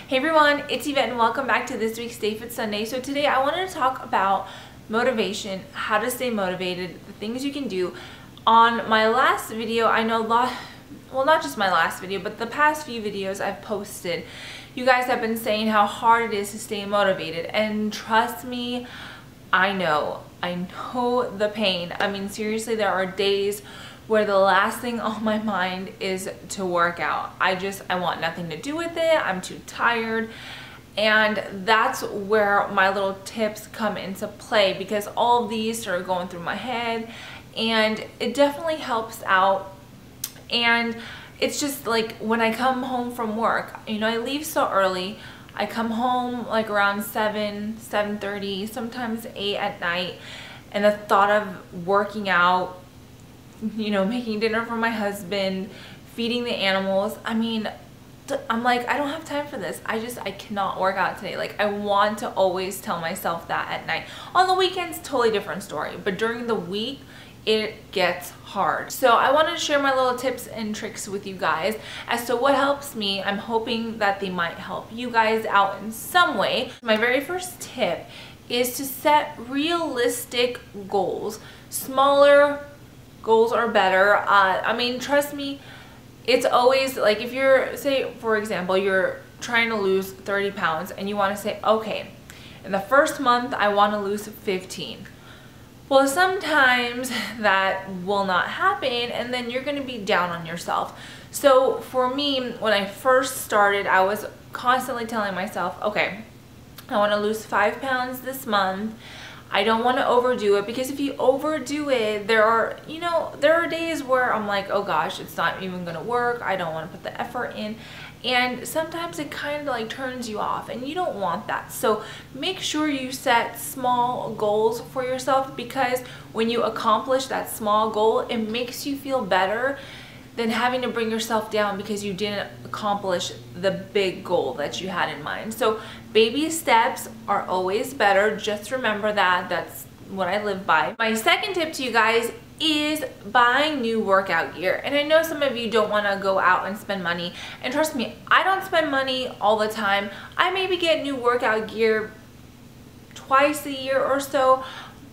Hey everyone, it's Yvette and welcome back to this week's Stay Fit Sunday. So today I wanted to talk about motivation, how to stay motivated, the things you can do. On my last video, I know well, not just my last video, but the past few videos I've posted, you guys have been saying how hard it is to stay motivated, and trust me, I know the pain. I mean, seriously, there are days where the last thing on my mind is to work out. I want nothing to do with it. I'm too tired. And that's where my little tips come into play, because all of these are going through my head and it definitely helps out. And it's just like when I come home from work, you know, I leave so early. I come home like around 7:30, sometimes 8 at night. And the thought of working out, you know, making dinner for my husband, feeding the animals, I mean, I'm like, I don't have time for this. I cannot work out today. Like, I want to always tell myself that at night. On the weekends, totally different story. But during the week, it gets hard. So I wanted to share my little tips and tricks with you guys as to what helps me. I'm hoping that they might help you guys out in some way. My very first tip is to set realistic goals. Smaller goals are better. I mean, trust me, it's always like, if you're, say for example, you're trying to lose 30 pounds and you want to say, okay, in the first month I want to lose 15. Well, sometimes that will not happen, and then you're going to be down on yourself. So for me, when I first started, I was constantly telling myself, okay, I want to lose 5 pounds this month. I don't want to overdo it, because if you overdo it, there are days where I'm like, oh gosh, it's not even going to work. I don't want to put the effort in. And sometimes it kind of like turns you off, and you don't want that. So make sure you set small goals for yourself, because when you accomplish that small goal, it makes you feel better than having to bring yourself down because you didn't accomplish the big goal that you had in mind. So baby steps are always better. Just remember that. That's what I live by. My second tip to you guys is buying new workout gear. And I know some of you don't want to go out and spend money, and trust me, I don't spend money all the time. I maybe get new workout gear twice a year or so,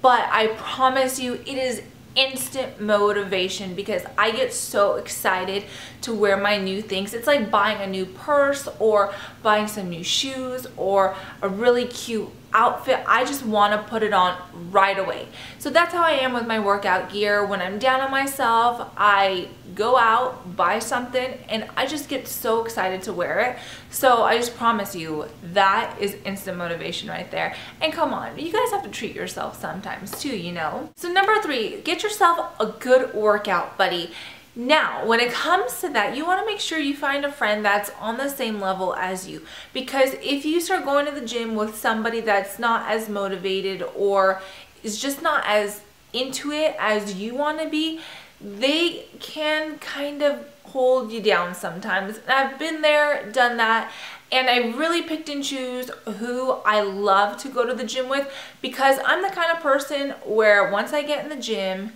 but I promise you it is instant motivation, because I get so excited to wear my new things. It's like buying a new purse or buying some new shoes or a really cute outfit. I just want to put it on right away. So that's how I am with my workout gear. When I'm down on myself, I go out, buy something, and I just get so excited to wear it. So I just promise you, that is instant motivation right there. And come on, you guys have to treat yourself sometimes too, you know? So number 3, get yourself a good workout buddy. Now, when it comes to that, you want to make sure you find a friend that's on the same level as you, because if you start going to the gym with somebody that's not as motivated or is just not as into it as you want to be, they can kind of hold you down sometimes. And I've been there, done that, and I really picked and choose who I love to go to the gym with, because I'm the kind of person where once I get in the gym,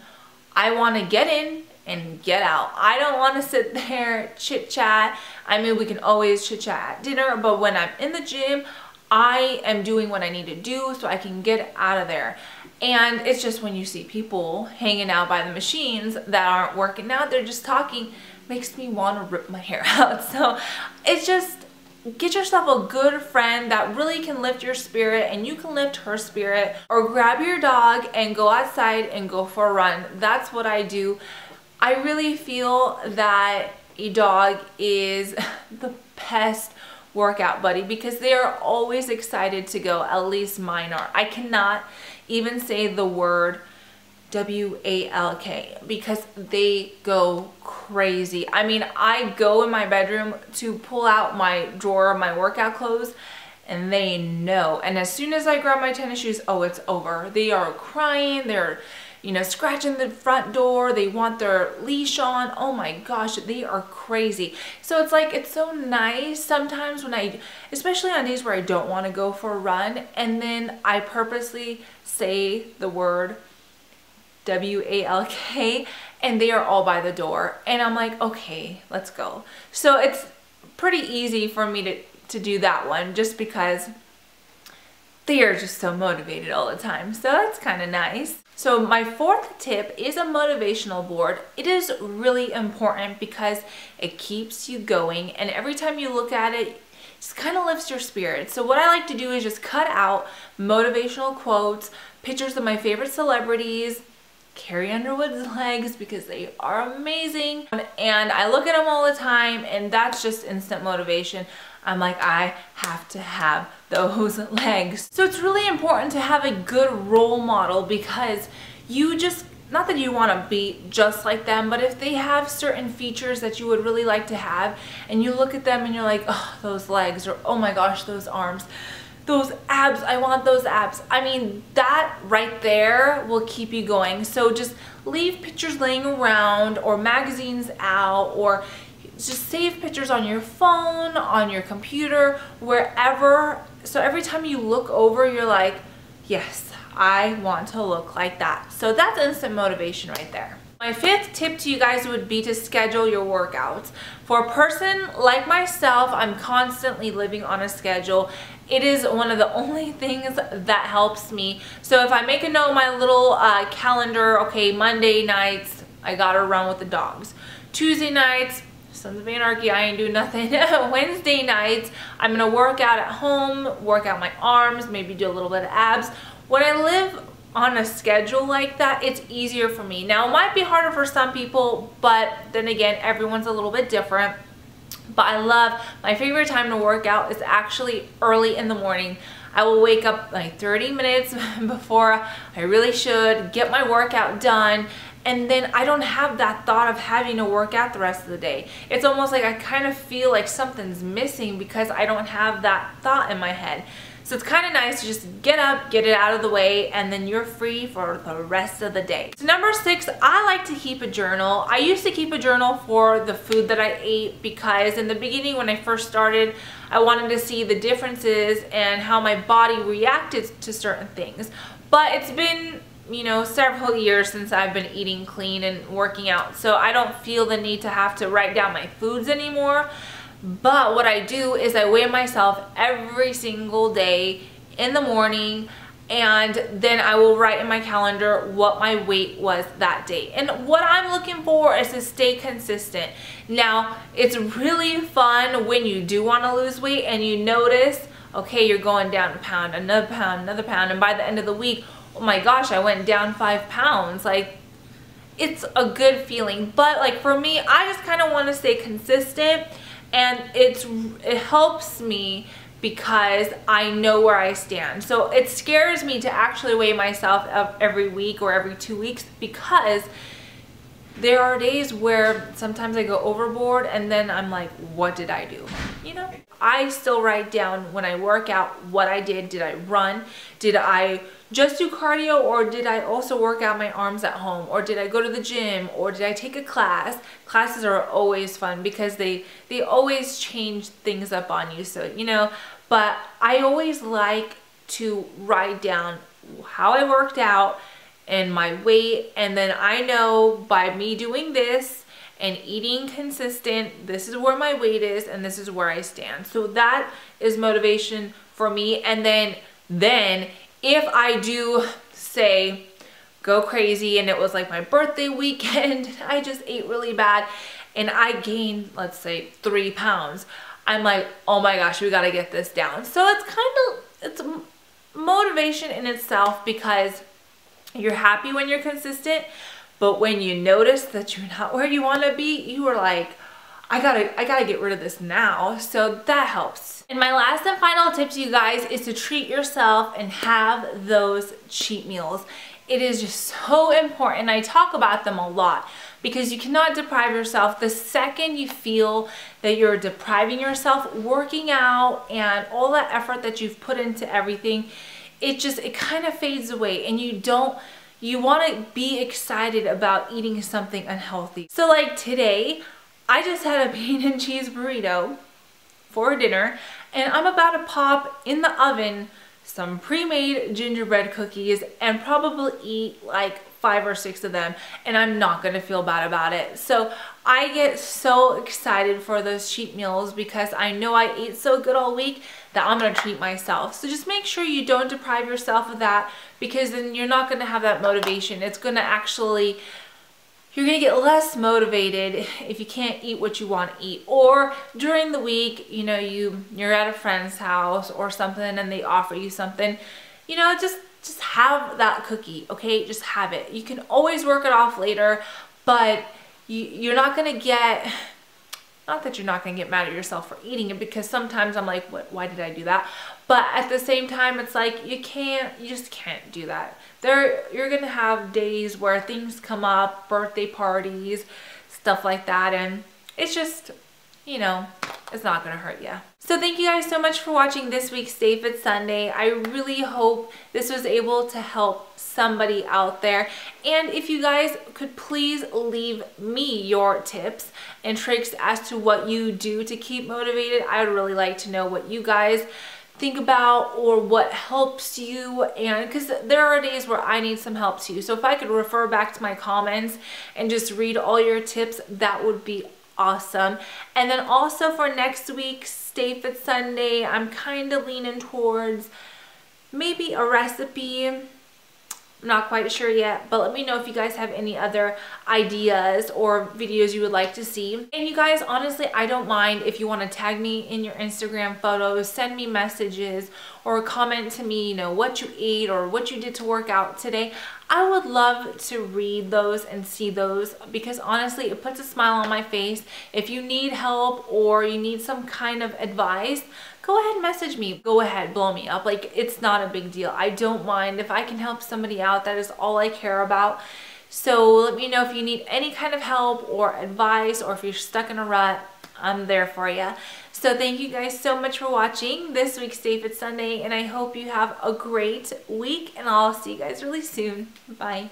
I want to get in and get out. I don't want to sit there chit chat. I mean, we can always chit chat at dinner, but when I'm in the gym, I am doing what I need to do so I can get out of there. And it's just when you see people hanging out by the machines that aren't working out, they're just talking, makes me want to rip my hair out. So it's just, get yourself a good friend that really can lift your spirit, and you can lift her spirit. Or grab your dog and go outside and go for a run. That's what I do. I really feel that a dog is the best workout buddy, because they are always excited to go. At least mine are. I cannot even say the word W-A-L-K because they go crazy. I mean, I go in my bedroom to pull out my drawer of my workout clothes, and they know. And as soon as I grab my tennis shoes, oh, it's over. They are crying. They're, you know, scratching the front door. They want their leash on. Oh my gosh, they are crazy. So it's like, it's so nice sometimes when especially on days where I don't want to go for a run, and then I purposely say the word W-A-L-K, and they are all by the door, and I'm like, okay, let's go. So it's pretty easy for me to to do that one just because they are just so motivated all the time. So that's kind of nice. So my fourth tip is a motivational board. It is really important because it keeps you going, and every time you look at it, it just kind of lifts your spirits. So what I like to do is just cut out motivational quotes, pictures of my favorite celebrities, Carrie Underwood's legs because they are amazing, and I look at them all the time, and that's just instant motivation. I'm like, I have to have those legs. So it's really important to have a good role model because you just, not that you want to be just like them, but if they have certain features that you would really like to have, and you look at them and you're like, oh, those legs, or oh my gosh, those arms, those abs, I want those abs. I mean, that right there will keep you going. So just leave pictures laying around or magazines out, or just save pictures on your phone, on your computer, wherever. So every time you look over, you're like, yes, I want to look like that. So that's instant motivation right there. My fifth tip to you guys would be to schedule your workouts. For a person like myself, I'm constantly living on a schedule. It is one of the only things that helps me. So if I make a note in my little calendar, okay, Monday nights, I gotta run with the dogs. Tuesday nights, Sons of Anarchy, I ain't doing nothing. Wednesday nights, I'm gonna work out at home, work out my arms, maybe do a little bit of abs. When I live on a schedule like that, it's easier for me. Now, it might be harder for some people, but then again, everyone's a little bit different. But I love, my favorite time to work out is actually early in the morning. I will wake up like 30 minutes before I really should, get my workout done, and then I don't have that thought of having to work out the rest of the day. It's almost like I kind of feel like something's missing because I don't have that thought in my head. So it's kind of nice to just get up, get it out of the way, and then you're free for the rest of the day. So number 6, I like to keep a journal. I used to keep a journal for the food that I ate because in the beginning when I first started, I wanted to see the differences and how my body reacted to certain things. But it's been, you know, several years since I've been eating clean and working out, so I don't feel the need to have to write down my foods anymore. But what I do is I weigh myself every single day in the morning, and then I will write in my calendar what my weight was that day. And what I'm looking for is to stay consistent. Now, it's really fun when you do want to lose weight and you notice, okay, you're going down a pound, another pound, and by the end of the week, oh my gosh, I went down 5 pounds. Like, it's a good feeling. But like for me, I just kind of want to stay consistent. And it helps me because I know where I stand. So it scares me to actually weigh myself up every week or every 2 weeks because there are days where sometimes I go overboard and then I'm like, what did I do? You know? I still write down when I work out what I did. Did I run? Did I just do cardio, or did I also work out my arms at home? Or did I go to the gym? Or did I take a class? Classes are always fun because they always change things up on you, so you know. But I always like to write down how I worked out and my weight, and then I know by me doing this and eating consistent, this is where my weight is and this is where I stand. So that is motivation for me. And then if I do say go crazy and it was like my birthday weekend, I just ate really bad and I gained, let's say 3 pounds, I'm like, oh my gosh, we gotta get this down. So it's motivation in itself because you're happy when you're consistent, but when you notice that you're not where you want to be, you are like, I gotta get rid of this now. So that helps. And my last and final tip to you guys is to treat yourself and have those cheat meals. It is just so important. I talk about them a lot because you cannot deprive yourself. The second you feel that you're depriving yourself, working out and all that effort that you've put into everything, it kind of fades away, and you want to be excited about eating something unhealthy. So like today, I just had a bean and cheese burrito for dinner, and I'm about to pop in the oven some pre-made gingerbread cookies and probably eat like 5 or 6 of them, and I'm not gonna feel bad about it. So I get so excited for those cheat meals because I know I ate so good all week that I'm gonna treat myself. So just make sure you don't deprive yourself of that, because then you're not gonna have that motivation. It's gonna actually, you're gonna get less motivated if you can't eat what you want to eat. Or during the week, you know, you're at a friend's house or something and they offer you something, you know, just have that cookie, okay? Just have it. You can always work it off later, but you're not gonna get, not that you're not gonna get mad at yourself for eating it, because sometimes I'm like, why did I do that? But at the same time, it's like, you just can't do that. You're gonna have days where things come up, birthday parties, stuff like that, and it's just, you know, it's not gonna hurt you. So thank you guys so much for watching this week's Stay Fit Sunday. I really hope this was able to help somebody out there. And if you guys could please leave me your tips and tricks as to what you do to keep motivated. I would really like to know what you guys think about or what helps you, and because there are days where I need some help too. So if I could refer back to my comments and just read all your tips, that would be awesome. And then also for next week's Stay Fit Sunday, I'm kind of leaning towards maybe a recipe. I'm not quite sure yet, but let me know if you guys have any other ideas or videos you would like to see. And you guys, honestly, I don't mind if you want to tag me in your Instagram photos, send me messages, or comment to me, you know, what you ate or what you did to work out today. I would love to read those and see those, because honestly, it puts a smile on my face. If you need help or you need some kind of advice, go ahead and message me. Go ahead, blow me up. Like, it's not a big deal. I don't mind. If I can help somebody out, that is all I care about. So let me know if you need any kind of help or advice, or if you're stuck in a rut, I'm there for you. So thank you guys so much for watching this week's Stay Fit Sunday, and I hope you have a great week, and I'll see you guys really soon. Bye.